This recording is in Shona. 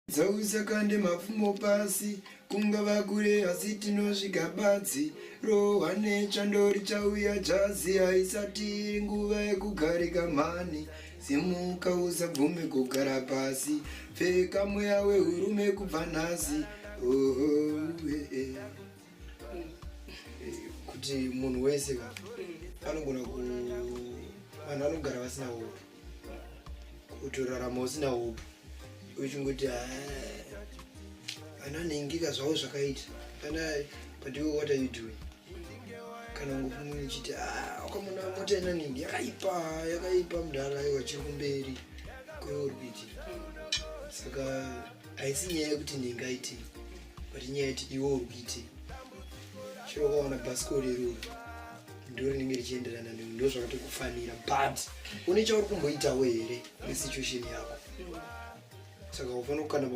Usakande mapfumo pasi kungava kure asi tinosvika badzi rohwa nechando chauya jazi haisati nguva yekugarika mhani simuka usabvume kugara pasi pfeka mweya wehurume kubva nhasi kuti munhu wese anogona vanhu vanogara vasina hope kutorarama usina hope uchingoti ananingika zvawo zvakaita but what are you doing kana ngofuna uchiti akamona mota inaningi yakaipa mudhara wachiri kumberi kweorbiti saka haisi nyaya yekuti ndingaiti but nyaya yekuti iwe uri kuiti chiro kwaona bhasikoro iroro ndo rinenge richienderana newe ndo zvakatokufanira but une chauri kumboitawo here nesituation yako saka ufanira kukanda